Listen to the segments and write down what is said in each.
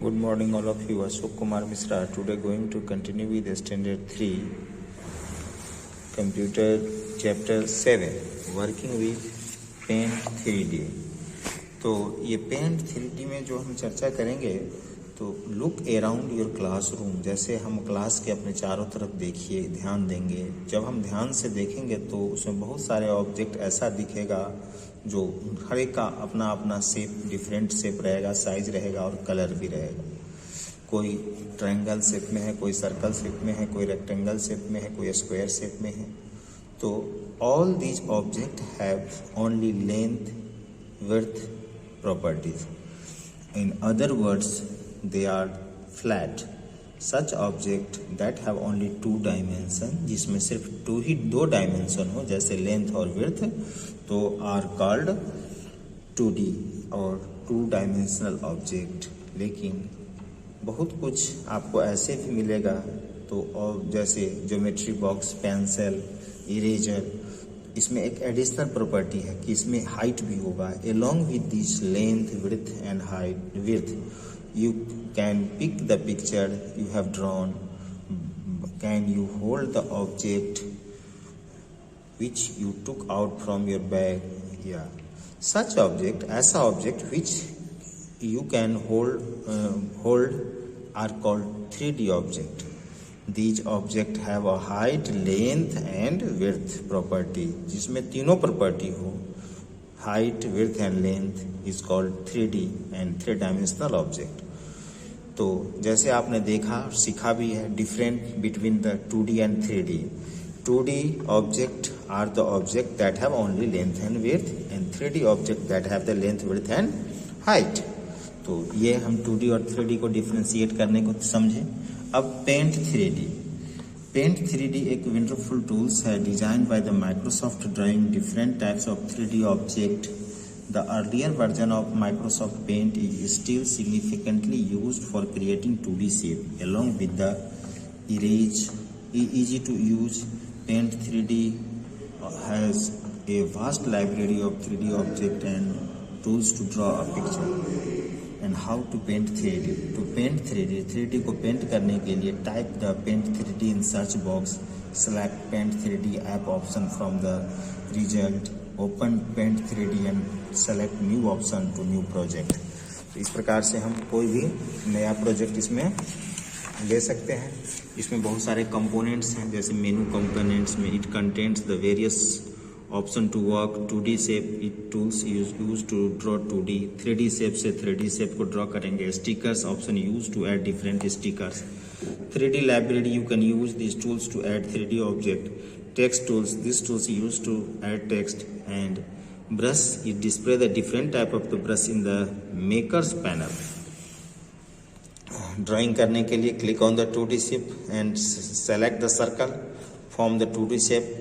Good morning all of you. Ashok Kumar Misra. Today going to continue with standard 3 computer chapter 7 working with paint 3D. तो ये paint 3D में जो हम चर्चा करेंगे तो लुक अराउंड योर क्लासरूम, जैसे हम क्लास के अपने चारों तरफ देखिए, ध्यान देंगे। जब हम ध्यान से देखेंगे तो उसमें बहुत सारे ऑब्जेक्ट ऐसा दिखेगा जो हर एक का अपना अपना शेप, डिफरेंट शेप रहेगा, साइज रहेगा और कलर भी रहेगा। कोई ट्रायंगल शेप में है, कोई सर्कल शेप में है, कोई रेक्टेंगल शेप में है, कोई स्क्वायर शेप में है। तो all these object have only length, width properties. In other words, they are flat. Such object that have only 2 dimension, जिसमें सिर्फ दो डायमेंशन हो, जैसे लेंथ और विड्थ, तो are called 2D और 2 dimensional object। लेकिन बहुत कुछ आपको ऐसे भी मिलेगा तो और जैसे ज्योमेट्री बॉक्स, पेंसिल, इरेजर, इसमें एक एडिशनल प्रॉपर्टी है कि इसमें हाइट भी होगा। Along with this length, width and height, width, you can pick the picture you have drawn, can you hold the object which you took out from your bag, या such object, ऐसा object which you can hold are called 3D object. These objects have a height, length and width property, जिसमें तीनों property हो, height, width and length is called 3D and 3-dimensional object। तो जैसे आपने देखा, सीखा भी है, different between the 2D and 3D। 2D object are the object that have only length and width, and 3D object that have the length, width and height। तो ये हम 2D और 3D को डिफ्रेंशिएट करने को समझे। अब पेंट 3D। पेंट 3D एक वंडरफुल टूल्स है design by the Microsoft drawing different types of 3D object. The earlier version of Microsoft Paint is still significantly used for creating 2D shape along with the erase easy to use paint 3D has a vast library of 3D object and tools to draw a picture। And how to paint 3D? To paint 3D को paint करने के लिए type the Paint 3D in search box, select paint 3D app option from the result, open paint 3D and select new option to new project। तो इस प्रकार से हम कोई भी नया प्रोजेक्ट इसमें ले सकते हैं। इसमें बहुत सारे कंपोनेंट्स हैं, जैसे मेनू कंपोनेंट्स में it contains the various option to work 2D shape, it tools use to draw 2D, 3D shape से 3D शेप को ड्रॉ करेंगे। Stickers option use to add different stickers. 3D library you can use this tools to add 3D object. Text tools, this tools use to add text. And brush, it display the different type of the brush in the makers panel. Drawing करने के लिए click on the 2D shape and select the circle, form the 2D shape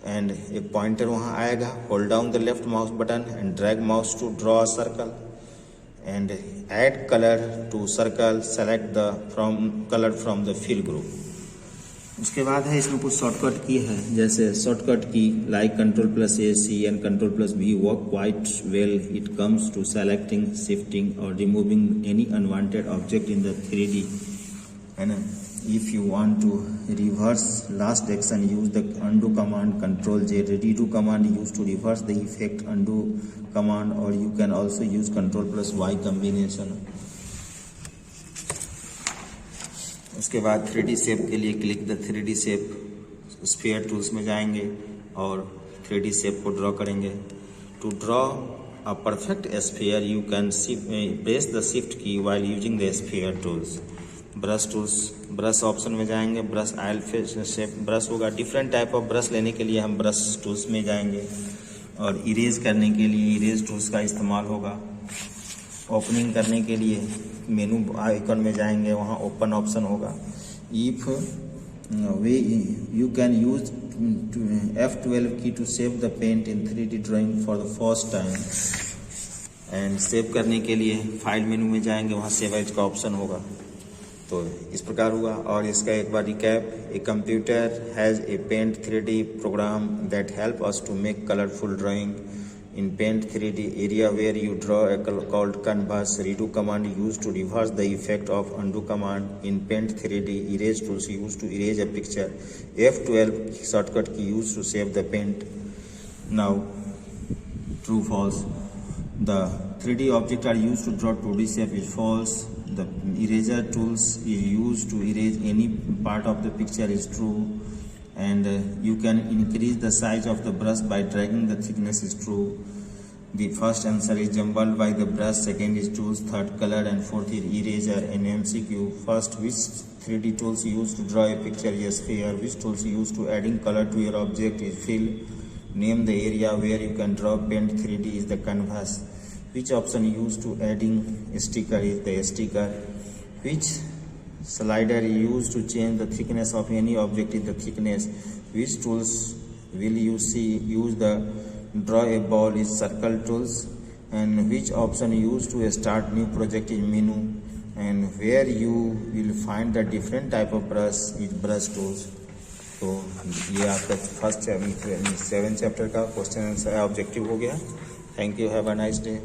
and एक pointer वहाँ आएगा। Hold down the left mouse button and drag mouse to draw a circle and add colour to circle, select the colour from the fill group. उसके बाद है इसमें कुछ shortcut की है, जैसे शॉर्टकट की like Ctrl+A+C and Ctrl+V work quite well. It comes to selecting, shifting और removing any unwanted object in the 3D, है ना। If you want to reverse last action, use the undo command, Ctrl+J। redo command used to reverse the effect, undo command, or you can also use Ctrl+Y combination। उसके बाद 3D shape के लिए click the 3D shape, sphere tools में जाएंगे और 3D shape को draw करेंगे। To draw a perfect sphere you can press the shift key while using the sphere tools। Brush tools, brush option में जाएंगे। Brush oil shape brush होगा। Different type of brush लेने के लिए हम brush tools में जाएंगे और इरेज करने के लिए इरेज टूल्स का इस्तेमाल होगा। ओपनिंग करने के लिए मेनू आइकन में जाएंगे, वहाँ ओपन ऑप्शन होगा। If way you can use F12 key to save the Paint in 3D drawing for the first time. And save करने के लिए फाइल मेनू में जाएंगे, वहाँ सेव एज का ऑप्शन होगा। तो इस प्रकार हुआ। और इसका एक बार recap, a computer has a paint 3D program that help us to make colourful drawing In Paint 3D, area where you draw a called canvas. Redo command used to reverse the effect of undo command. In Paint 3D, erase tools used to erase a picture. F12 shortcut key used to save the paint. Now, true false. The 3D objects are used to draw 2D shape is false. The eraser tools is used to erase any part of the picture is true. And you can increase the size of the brush by dragging the thickness is true. The first answer is jumbled by the brush, second is tools, third color, and fourth is eraser. And MCQ, first, which 3D tools used to draw a picture is sphere. Which tools used to adding color to your object is fill. Name the area where you can draw Paint 3D is the canvas. Which option used to adding a sticker is the sticker. Which slider used to change the thickness of any object is the thickness. Which tools will you use the draw a ball is circle tools. And which option used to start new project is menu. And where you will find the different type of brush is brush tools. तो ये आपका first 7 chapter का question answer objective हो गया. Thank you. Have a nice day.